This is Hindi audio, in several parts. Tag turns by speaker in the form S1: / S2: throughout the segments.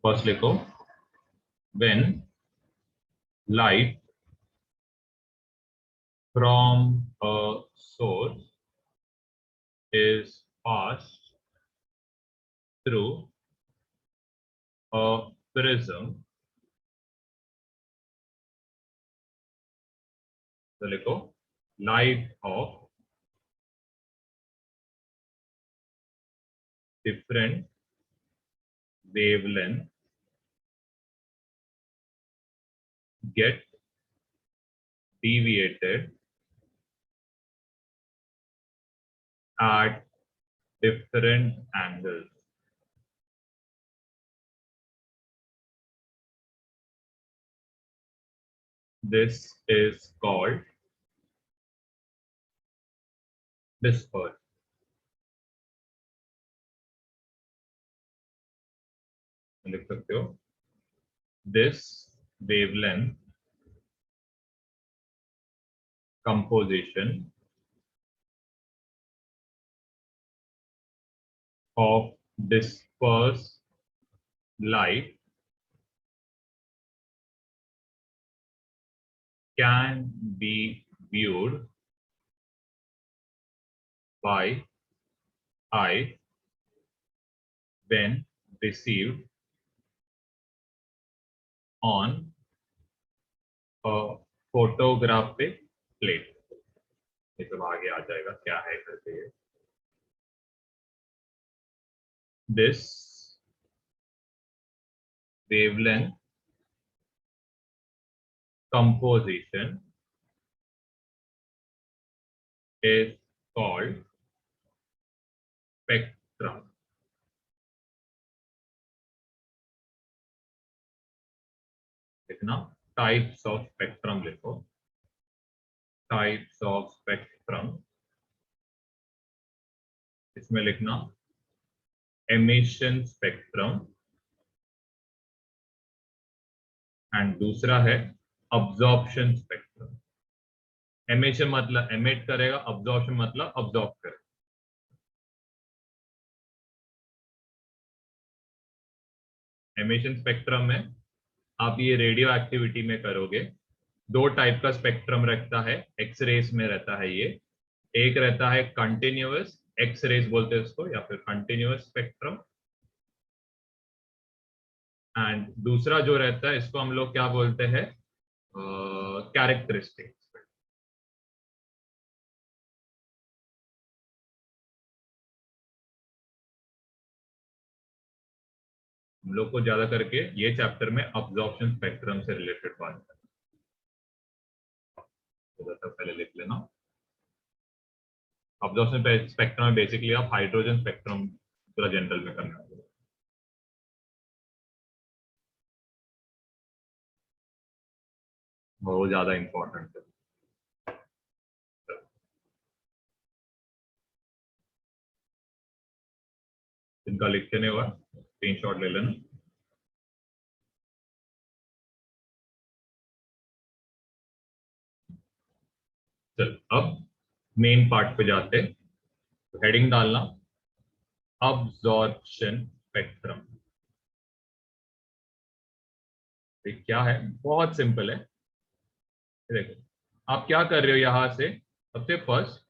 S1: फर्स्ट लिखो, when light from a source is passed through a prism, तो लिखो light of different wavelength get deviated at different angles. This is called dispersion. लिख सकते हो, this wavelength composition of dispersed light can be viewed by eye when received on a photographic plate. ये सब आगे आ जाएगा क्या है करके। This wavelength composition is called spectrum. लिखना types of spectrum लिखो, types of spectrum, इसमें लिखना emission spectrum एंड दूसरा है absorption spectrum. emission मतलब emit करेगा, absorption मतलब absorb करेगा. emission spectrum में आप ये रेडियो एक्टिविटी में करोगे, दो टाइप का स्पेक्ट्रम रहता है, एक्स रेस में रहता है ये, एक रहता है कंटिन्यूअस, एक्स रेस बोलते हैं उसको, या फिर कंटिन्यूअस स्पेक्ट्रम, एंड दूसरा जो रहता है इसको हम लोग क्या बोलते हैं, कैरेक्टरिस्टिक. हम लोग को ज्यादा करके ये चैप्टर में अब्जॉर्प्शन स्पेक्ट्रम से रिलेटेड बात करना, तो पहले लिख लेना. अब्जॉर्प्शन स्पेक्ट्रम में बेसिकली आप हाइड्रोजन स्पेक्ट्रम पूरा जनरल में करना है. वो ज्यादा इंपॉर्टेंट है. इनका लिख के नहीं हुआ, स्क्रीनशॉट ले लेना. चल अब मेन पार्ट पे जाते, तो हेडिंग डालना अब्जॉर्प्शन स्पेक्ट्रम. क्या है, बहुत सिंपल है. देखो आप क्या कर रहे हो, यहां से सबसे फर्स्ट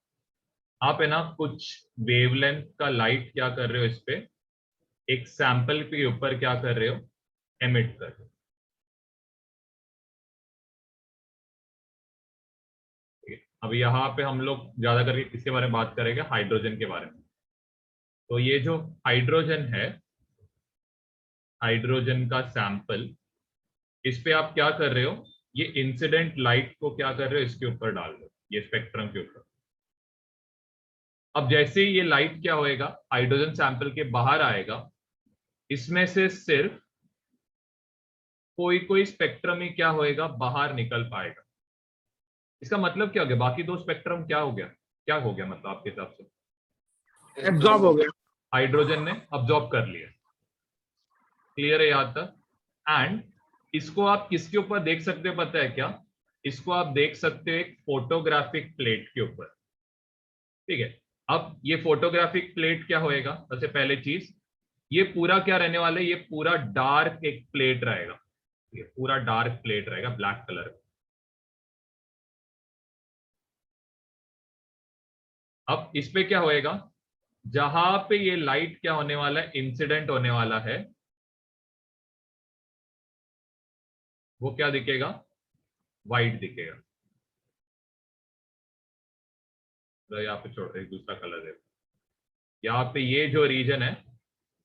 S1: आप है ना कुछ वेवलेंथ का लाइट क्या कर रहे हो, इस पे एक सैंपल के ऊपर क्या कर रहे हो, एमिट कर रहे हो. अब यहाँ पे हम लोग ज्यादा करके किसके बारे में बात करेंगे, हाइड्रोजन के बारे में. तो ये जो हाइड्रोजन है, हाइड्रोजन का सैंपल, इस पे आप क्या कर रहे हो, ये इंसिडेंट लाइट को क्या कर रहे हो, इसके ऊपर डाल दो, ये स्पेक्ट्रम के ऊपर. अब जैसे ही ये लाइट क्या होएगा, हाइड्रोजन सैंपल के बाहर आएगा, इसमें से सिर्फ कोई कोई स्पेक्ट्रम ही क्या होएगा, बाहर निकल पाएगा. इसका मतलब क्या हो गया, बाकी दो स्पेक्ट्रम क्या हो गया, क्या हो गया मतलब आपके हिसाब से,
S2: एब्जॉर्ब हो गया,
S1: हाइड्रोजन ने अब्जॉर्ब कर लिया. क्लियर है यहां तक. एंड इसको आप किसके ऊपर देख सकते हो पता है क्या, इसको आप देख सकते हो एक फोटोग्राफिक प्लेट के ऊपर. ठीक है, अब ये फोटोग्राफिक प्लेट क्या होएगा, सबसे पहले चीज ये पूरा क्या रहने वाला है, ये पूरा डार्क एक प्लेट रहेगा, ये पूरा डार्क प्लेट रहेगा ब्लैक कलर का। अब इस पे क्या होएगा, जहां पे ये लाइट क्या होने वाला है, इंसिडेंट होने वाला है, वो क्या दिखेगा, वाइट दिखेगा। तो यहाँ पे छोड़ रहे दूसरा कलर है, यहाँ पे ये जो रीजन है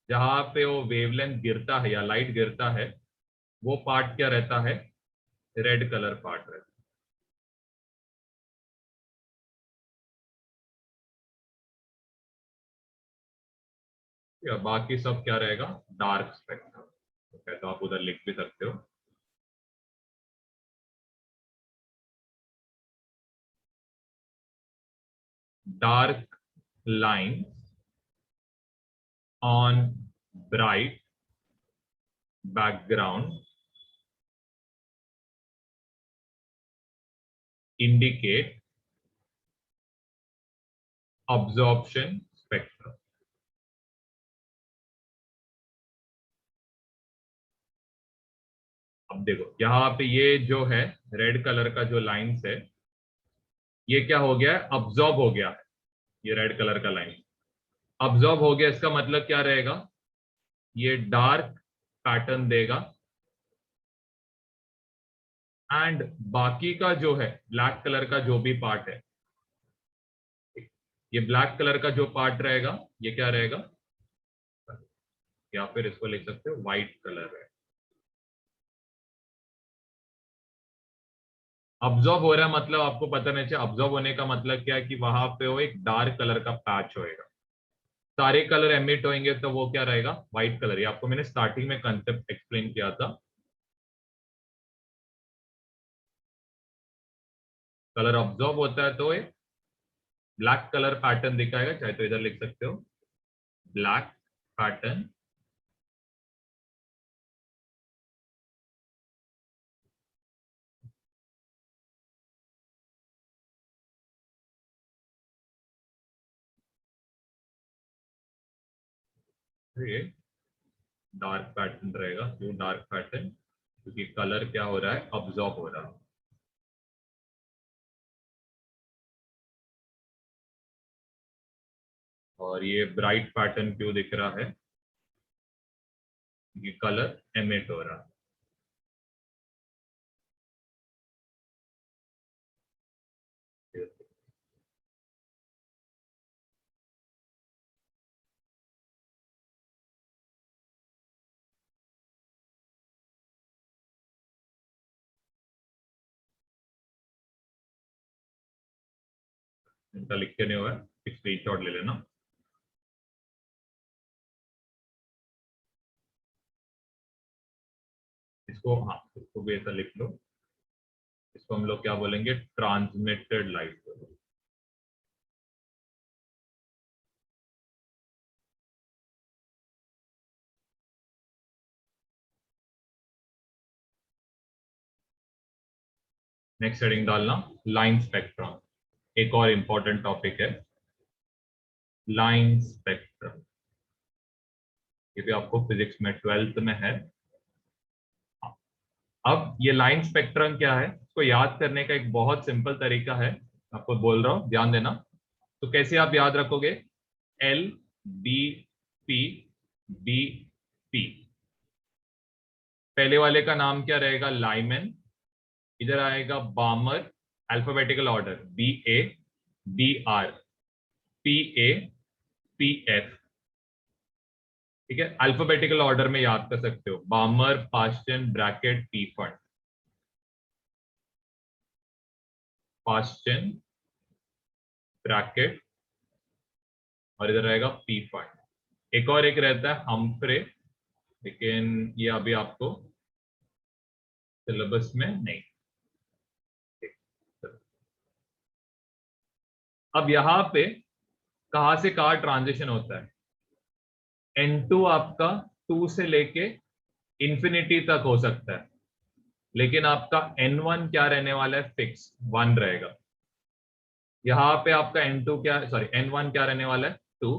S1: जहां पे वो वेवलेंथ गिरता है या लाइट गिरता है, वो पार्ट क्या रहता है, रेड कलर पार्ट रहता है। या बाकी सब क्या रहेगा, डार्क स्पेक्ट्रम। तो आप उधर लिख भी सकते हो, dark line on bright background indicate absorption spectrum। अब देखो यहाँ पे ये जो है रेड कलर का जो लाइंस है, ये क्या हो गया है, अब्जॉर्ब हो गया है। ये रेड कलर का लाइन अब्जॉर्ब हो गया, इसका मतलब क्या रहेगा, ये डार्क पैटर्न देगा, एंड बाकी का जो है ब्लैक कलर का जो भी पार्ट है, ये ब्लैक कलर का जो पार्ट रहेगा ये क्या रहेगा, या फिर इसको लिख सकते हो व्हाइट कलर है। अब्जॉर्ब हो रहा है मतलब आपको पता नहीं चाहिए, अब्जॉर्ब होने का मतलब क्या है कि वहां पे वो एक डार्क कलर का पैच होएगा, सारे कलर एमिट होंगे तो वो क्या रहेगा, व्हाइट कलर। ये आपको मैंने स्टार्टिंग में कंसेप्ट एक्सप्लेन किया था। कलर अब्जॉर्ब होता है तो एक ब्लैक कलर पैटर्न दिखाएगा, चाहे तो इधर लिख सकते हो ब्लैक पैटर्न। ये डार्क पैटर्न रहेगा, क्यों डार्क पैटर्न, क्योंकि कलर क्या हो रहा है, अब्जॉर्ब हो रहा है। और ये ब्राइट पैटर्न क्यों दिख रहा है, क्योंकि कलर एमिट हो रहा है। इनका लिख के नहीं हुआ है, एक स्क्रीनशॉट ले लेना। इसको हाँ, इसको भी ऐसा लिख लो, इसको हम लोग क्या बोलेंगे, ट्रांसमिटेड लाइट। नेक्स्ट हेडिंग डालना, लाइन स्पेक्ट्रम। एक और इंपॉर्टेंट टॉपिक है लाइन स्पेक्ट्रम, ये भी आपको फिजिक्स में 12th में है। अब ये लाइन स्पेक्ट्रम क्या है, इसको याद करने का एक बहुत सिंपल तरीका है, आपको बोल रहा हूं ध्यान देना। तो कैसे आप याद रखोगे, L B P B P, पहले वाले का नाम क्या रहेगा, लाइमन, इधर आएगा Balmer, alphabetical order B A B R P A P F, ठीक है, अल्फाबेटिकल ऑर्डर में याद कर सकते हो, Balmer, Paschen, Brackett, Pfund, Paschen Brackett, और इधर रहेगा पी फंड। एक और एक रहता है हम्फ्रे, लेकिन ये अभी आपको सिलेबस में नहीं। अब यहाँ पे कहां से कहां ट्रांजिशन होता है, N2 आपका 2 से लेके इंफिनिटी तक हो सकता है, लेकिन आपका N1 क्या रहने वाला है, फिक्स 1 रहेगा। यहाँ पे आपका N2 क्या, सॉरी N1 क्या रहने वाला है, 2,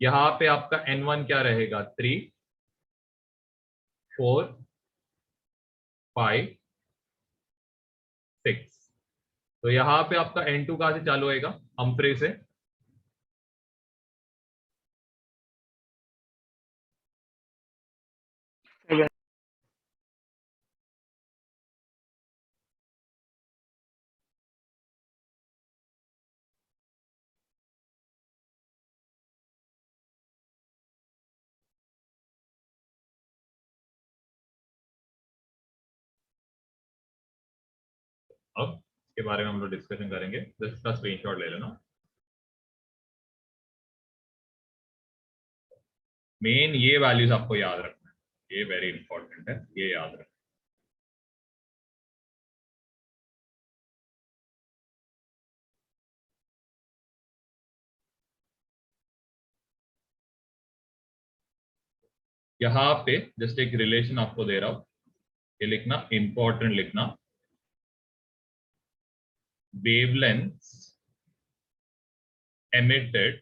S1: यहां पे आपका N1 क्या रहेगा, 3, 4, 5, 6। तो यहां पे आपका N2 कहां से चालू होएगा, हम्फ्रे से। अब इसके बारे में हम लोग डिस्कशन करेंगे, इसका स्क्रीनशॉट ले लेना। मेन ये वैल्यूज आपको याद रखना है, ये वेरी इंपॉर्टेंट है, ये याद रखना। यहां पे जस्ट एक रिलेशन आपको दे रहा हूं, ये लिखना, इंपॉर्टेंट लिखना, wavelengths emitted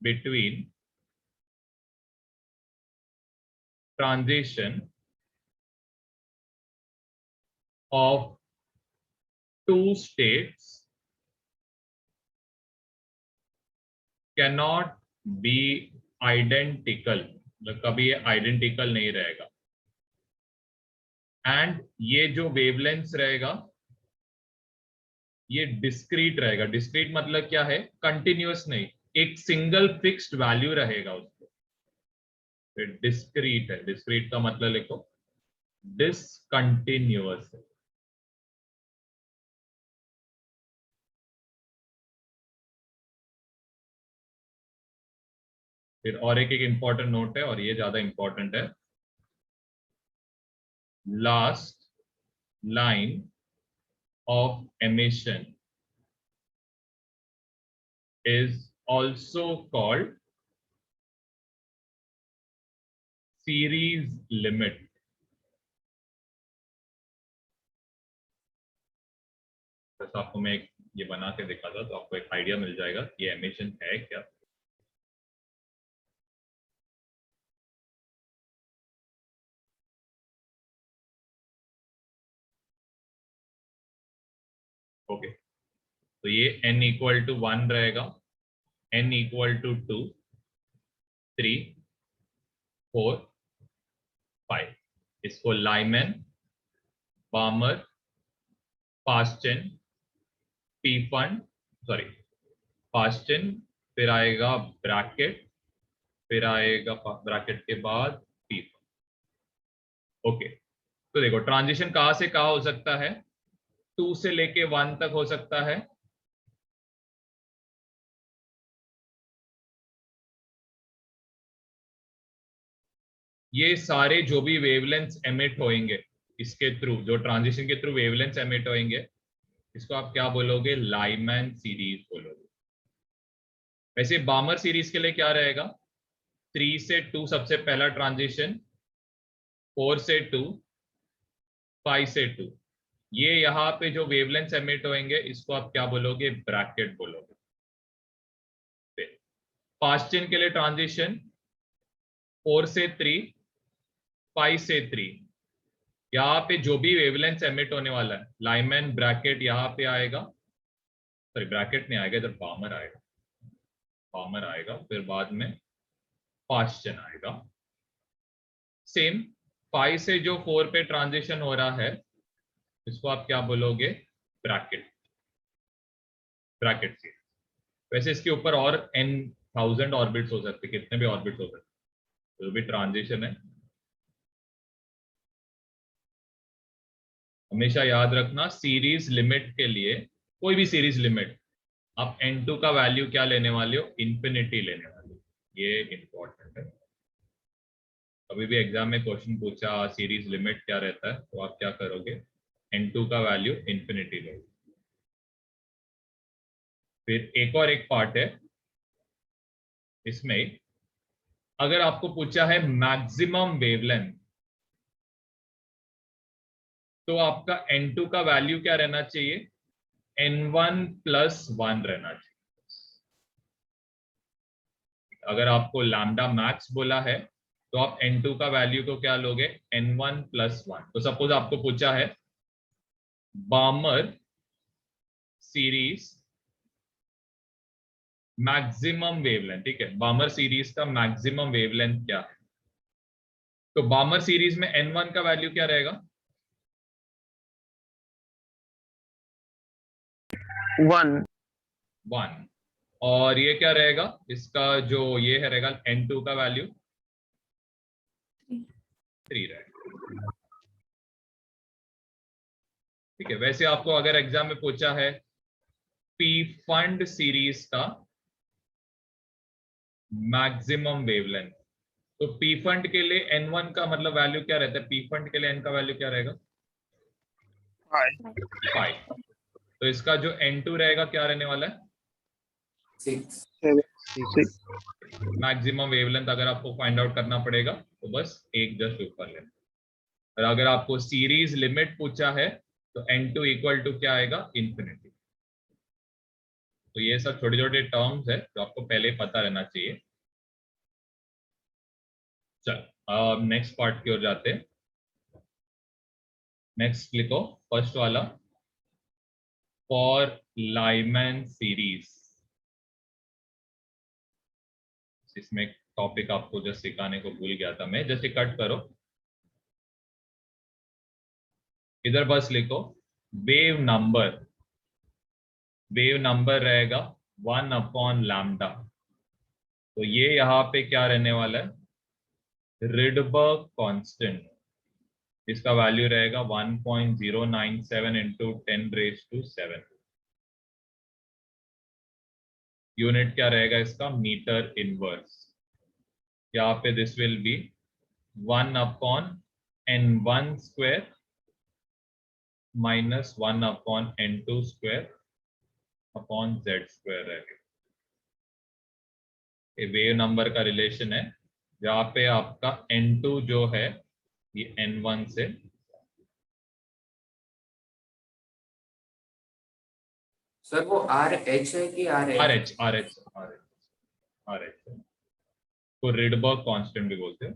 S1: between transition of two states cannot be identical, मतलब कभी ये आइडेंटिकल नहीं रहेगा। एंड ये जो वेवलेंथ रहेगा ये डिस्क्रीट रहेगा। डिस्क्रीट मतलब क्या है, कंटिन्यूअस नहीं, एक सिंगल फिक्स्ड वैल्यू रहेगा उसको, डिस्क्रीट है। डिस्क्रीट का मतलब लिखो, डिसकंटिन्यूअस है। फिर और एक इंपॉर्टेंट नोट है, और ये ज्यादा इंपॉर्टेंट है, last line of emission is also called series limit। बस आपको मैं एक ये बना के दिखाता तो आपको एक आइडिया मिल जाएगा कि एमिशन है क्या। ओके, तो ये n इक्वल टू 1 रहेगा, n इक्वल टू 2, 3, 4, 5। इसको Lyman, Barmer, Paschen, पीफंड, sorry Paschen, फिर आएगा ब्रैकेट, फिर आएगा ब्रैकेट के बाद पीफंड। ओके, तो देखो ट्रांजिशन कहां से कहां हो सकता है, 2 से लेके 1 तक हो सकता है, ये सारे जो भी वेवलेंथ्स एमिट होंगे इसके थ्रू, जो ट्रांजिशन के थ्रू वेवलेंथ्स एमिट होंगे, इसको आप क्या बोलोगे, लाइमैन सीरीज बोलोगे। वैसे बार्मर सीरीज के लिए क्या रहेगा, 3 से 2 सबसे पहला ट्रांजिशन, 4 से 2, 5 से 2, ये यहाँ पे जो वेवलेंथ्स एमिट होंगे इसको आप क्या बोलोगे, ब्रैकेट बोलोगे। फास्ट चेन के लिए ट्रांजिशन 4 से 3, 5 से 3, यहाँ पे जो भी वेवलेंथ एमिट होने वाला है, लाइमैन ब्रैकेट यहाँ पे आएगा, सॉरी ब्रैकेट नहीं आएगा, इधर बार्मर आएगा, बार्मर आएगा, फिर बाद में पास्चन आएगा। सेम 5 से जो 4 पे ट्रांजिशन हो रहा है इसको आप क्या बोलोगे, ब्रैकेट, ब्रैकेट सीरीज। वैसे इसके ऊपर और n1000 ऑर्बिट्स हो सकते, कितने भी ऑर्बिट्स हो सकते, जो भी ट्रांजिशन है। हमेशा याद रखना, सीरीज लिमिट के लिए, कोई भी सीरीज लिमिट, आप n2 का वैल्यू क्या लेने वाले हो, इंफिनिटी लेने वाले हो, ये इंपॉर्टेंट है। कभी भी एग्जाम में क्वेश्चन पूछा सीरीज लिमिट क्या रहता है, तो आप क्या करोगे, n2 का वैल्यू इंफिनिटी लोगे। फिर एक और एक पार्ट है इसमें, अगर आपको पूछा है मैक्सिमम वेवलेंथ, तो आपका n2 का वैल्यू क्या रहना चाहिए, n1 प्लस 1 रहना चाहिए। अगर आपको लैम्डा मैक्स बोला है तो आप n2 का वैल्यू को क्या लोगे, n1 प्लस 1। तो सपोज आपको पूछा है बार्मर सीरीज मैक्सिमम वेवलेंथ, ठीक है, बार्मर सीरीज का मैक्सिमम वेवलेंथ क्या है, तो बार्मर सीरीज में n1 का वैल्यू क्या रहेगा,
S2: 1
S1: 1। और ये क्या रहेगा, इसका जो ये है रहेगा n2 का वैल्यू 3 रहेगा। ठीक है, वैसे आपको अगर एग्जाम में पूछा है पी फंड सीरीज का मैक्सिमम वेवलेंथ, तो पी फंड के लिए n1 का मतलब वैल्यू क्या रहता है, पी फंड के लिए n का वैल्यू क्या रहेगा, 5। तो इसका जो n2 रहेगा क्या रहने वाला है,
S3: 6।
S1: मैक्सिमम वेवलेंथ अगर आपको फाइंड आउट करना पड़ेगा तो बस एक जस्ट ऊपर लेना। और अगर आपको सीरीज लिमिट पूछा है तो n2 इक्वल टू क्या आएगा, इंफिनिटी। तो ये सब छोटे छोटे टर्म्स है जो आपको पहले ही पता रहना चाहिए। चल अब नेक्स्ट पार्ट की ओर जाते हैं। नेक्स्ट लिखो फर्स्ट वाला, फॉर लाइमैन सीरीज। इसमें टॉपिक आपको जस्ट सिखाने को भूल गया था मैं, जस्ट कट करो, इधर बस लिखो वेव नंबर, वेव नंबर रहेगा 1 अपॉन लैम्डा। तो ये यहाँ पे क्या रहने वाला है, रिडबर्ग कांस्टेंट, इसका वैल्यू रहेगा 1.097 इंटू 10⁻⁷। यूनिट क्या रहेगा इसका, मीटर इनवर्स। यहाँ पे this will be 1 upon n1 square minus 1 upon n2 square upon z square रहेगा। ये वेव नंबर का रिलेशन है, जहाँ पे आपका n2 जो है ये n1 से,
S3: सर वो आर एच है कि R
S1: R
S3: H?
S1: H R H R H R H को रिडबर्ग कांस्टेंट भी बोलते हैं।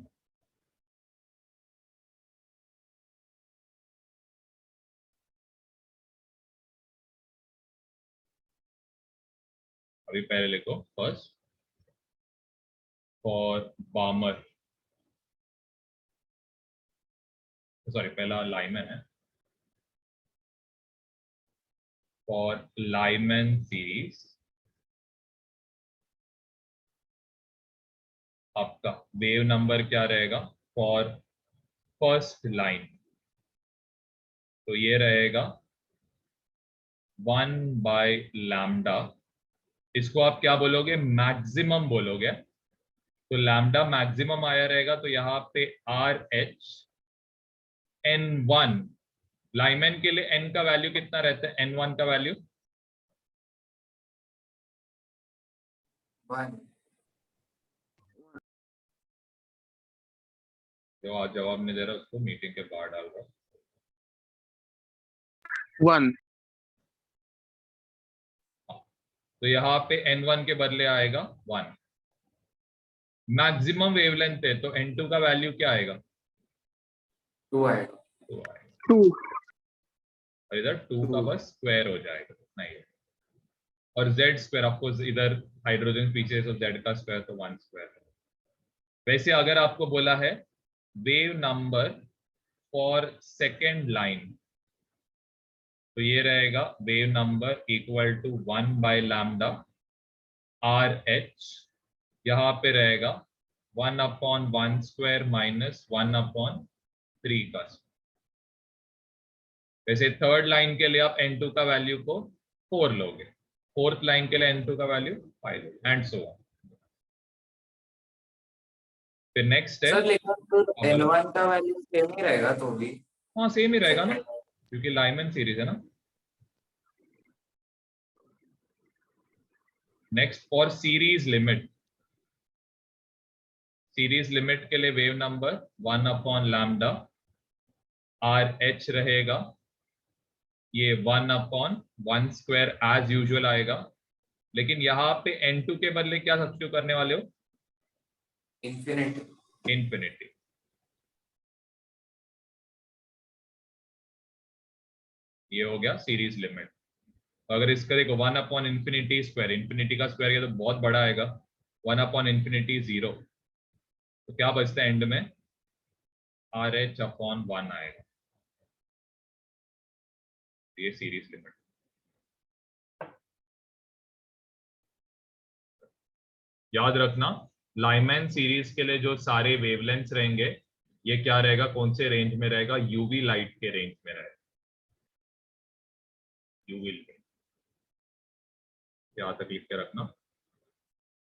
S1: अभी पहले लिखो फर्स्ट फॉर बार्मर, सॉरी पहला लाइमैन है, फॉर लाइमैन सीरीज आपका वेव नंबर क्या रहेगा, फॉर फर्स्ट लाइन तो ये रहेगा 1 बाय लैम्डा। इसको आप क्या बोलोगे, मैक्सिमम बोलोगे। तो लैम्डा मैक्सिमम आया रहेगा, तो यहाँ पे आर एच n1, लाइमैन के लिए n का वैल्यू कितना रहता है, n1 का वैल्यू
S3: 1।
S1: जो आज जवाब नहीं दे रहा उसको मीटिंग के बाहर डाल रहा।
S2: 1
S1: तो यहाँ पे n1 के बदले आएगा 1। मैक्सिमम वेवलेंथ है तो n2 का वैल्यू क्या आएगा,
S3: 2 आएगा।
S1: 2 आएगा।
S2: 2
S1: और इधर 2 का बस स्क्वायर हो जाएगा, नहीं है। और z स्क्वायर आपको इधर हाइड्रोजन पीछे तो z का स्क्वायर तो 1 स्क्वायर है। वैसे अगर आपको बोला है wave number for second line, तो ये रहेगा wave number equal to 1 by lambda R H, यहाँ पे रहेगा 1 अपॉन 1 स्क्वायर माइनस 1 अपॉन 3 का स्क्वायर। वैसे थर्ड लाइन के लिए आप n2 का वैल्यू को 4 लोगे, फोर्थ लाइन के लिए n2 का वैल्यू 5 लोगे, एंड सो ऑन। फिर नेक्स्ट है,
S3: सर लेकिन तो n1 का वैल्यू सेम ही रहेगा तो भी।
S1: हाँ सेम ही रहेगा ना, क्योंकि लाइमैन सीरीज है ना। Next for series limit, series limit के लिए wave number 1 upon lambda R H रहेगा, ये 1/1 स्क्वायर एज यूजुअल आएगा, लेकिन यहाँ पे n2 के बदले क्या सब्स्टिट्यूट करने वाले हो?
S3: इंफिनिटी।
S1: इंफिनिटी। ये हो गया सीरीज लिमिट। अगर इसका देखो 1/∞ स्क्वायर, इंफिनिटी का स्क्वायर ये तो बहुत बड़ा आएगा, 1/∞ 0, तो क्या बचता है एंड में? RH/1 आएगा। ये सीरीज लिमिट। याद रखना लाइमैन सीरीज के लिए जो सारे वेवलेंथ्स रहेंगे ये क्या रहेगा, कौन से रेंज में रहेगा? यूवी लाइट के रेंज में रहेगा। यूवी लाइट यहाँ तक लिख के रखना।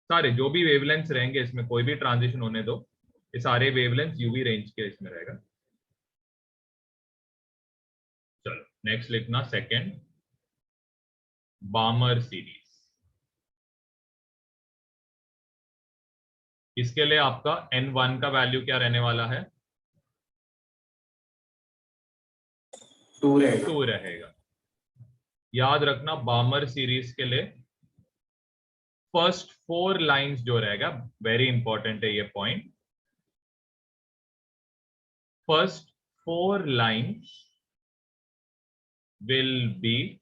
S1: सारे जो भी वेवलेंथ्स रहेंगे इसमें कोई भी ट्रांजिशन होने दो, ये सारे वेवलेंथ्स यूवी रेंज के इसमें रहेगा। चलो नेक्स्ट लिखना सेकंड, बामर सीरीज। इसके लिए आपका n1 का वैल्यू क्या रहने वाला है?
S3: 2 रहेगा।
S1: 2 रहेगा। याद रखना बामर सीरीज के लिए फर्स्ट 4 लाइंस जो रहेगा, वेरी इंपॉर्टेंट है ये point, first 4 lines will be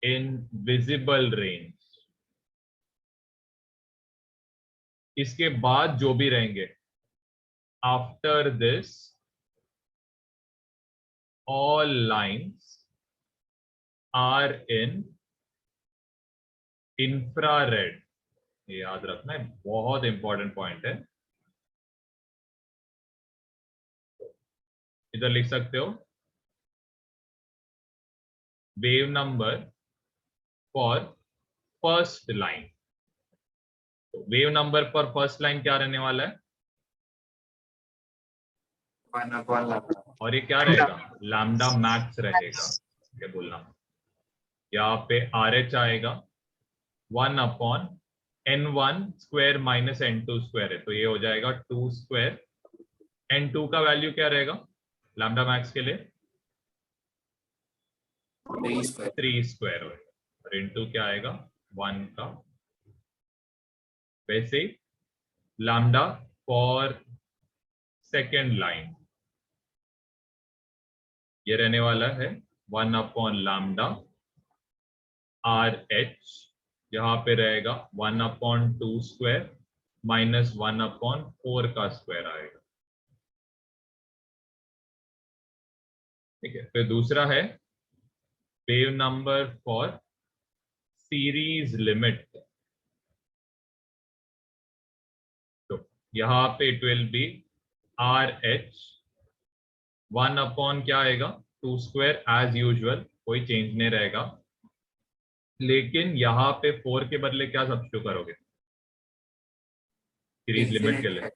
S1: in visible range। इसके बाद जो भी रहेंगे after this all lines are in infrared। ये याद रखना है, बहुत इंपॉर्टेंट पॉइंट है। इधर लिख सकते हो wave number for first line. तो wave number for first line क्या रहने वाला है?
S3: 1/λ।
S1: और ये क्या रहेगा? लैम्डा मैक्स रहेगा। क्या बोलना, यहाँ पे RH आएगा 1/n1 square minus n2 square है, तो ये हो जाएगा 2 स्क्वायर। n2 का वैल्यू क्या रहेगा लैम्डा मैक्स के लिए?
S3: 3 स्क्वायर।
S1: 3 स्क्वायर होगा, और इनटू क्या आएगा 1 का। वैसे ही लैम्डा फॉर सेकेंड लाइन ये रहने वाला है 1/λ RH, यहाँ पे रहेगा 1/2 स्क्वायर माइनस 1/4 का स्क्वायर आएगा। ठीक है, फिर दूसरा है wave number for series limit. तो यहाँ पे इट विल बी RH 1/ क्या आएगा 2 स्क्वायर एज यूजुअल, कोई चेंज नहीं रहेगा, लेकिन यहाँ पे 4 के बदले क्या सब्स्टिट्यूट करोगे सीरीज लिमिट के लिए?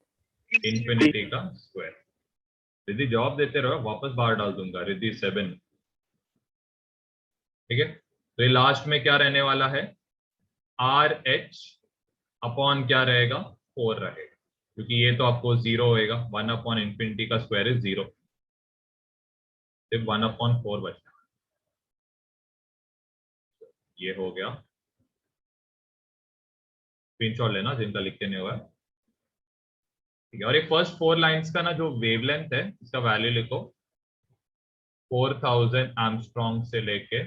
S1: इंफिनिटी का स्क्वायर। रिद्धि जवाब देते रहो, वापस बाहर डाल दूंगा। रिद्धि 7। ठीक है, तो ये लास्ट में क्या रहने वाला है? RH अपॉन क्या रहेगा 4 रहेगा, क्योंकि ये तो आपको 0 होएगा, 1/∞ का स्क्वायर इज 0, सिर्फ 1/4 बचना। ये हो गया, स्क्रीनशॉट लेना जिनका लिखते नहीं हुआ है। ठीक है, और ये फर्स्ट 4 लाइंस का ना जो वेवलेंथ है इसका वैल्यू लिखो 4000 एंगस्ट्रॉम से लेके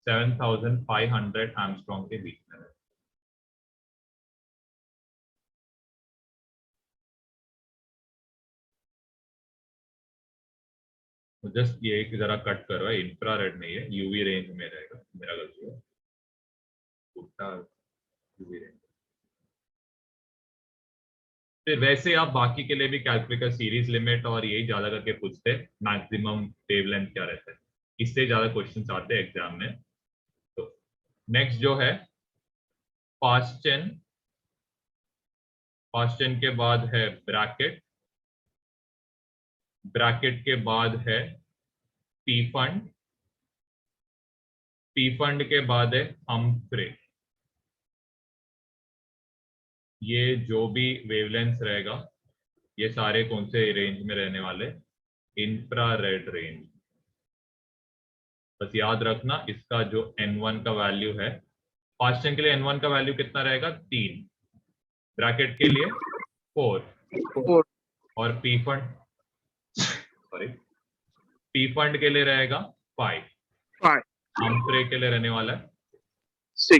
S1: 7500 एंगस्ट्रॉम के बीच में है। तो जस्ट ये एक जरा कट करो, इंफ्रारेड नहीं है, यूवी रेंज में रहेगा, मेरा गलती है, उल्टा यूवी रेंज। फिर वैसे आप बाकी के लिए भी कैलकुलेटर सीरीज लिमिट और यही ज्यादा करके पूछते, मैक्सिमम वेवलेंथ क्या रहता है, इससे ज्यादा क्वेश्चंस आते हैं एग्जाम में। तो नेक्स्ट जो है फास्टन, फास्टन के बाद है ब्रैकेट, ब्रैकेट के बाद है पी फंड, पी फंड के बाद है हम्फ्रे। ये जो भी वेवलेंथ रहेगा ये सारे कौन से रेंज में रहने वाले? Infrared range. बस याद रखना इसका जो n1 का वैल्यू है, फास्ट चेन के लिए n1 का वैल्यू कितना रहेगा 3, ब्रैकेट के लिए 4
S2: 4
S1: और पी फंड के लिए रहेगा 5,
S2: 5
S1: आमफ्रे के लिए रहने वाला है
S2: 6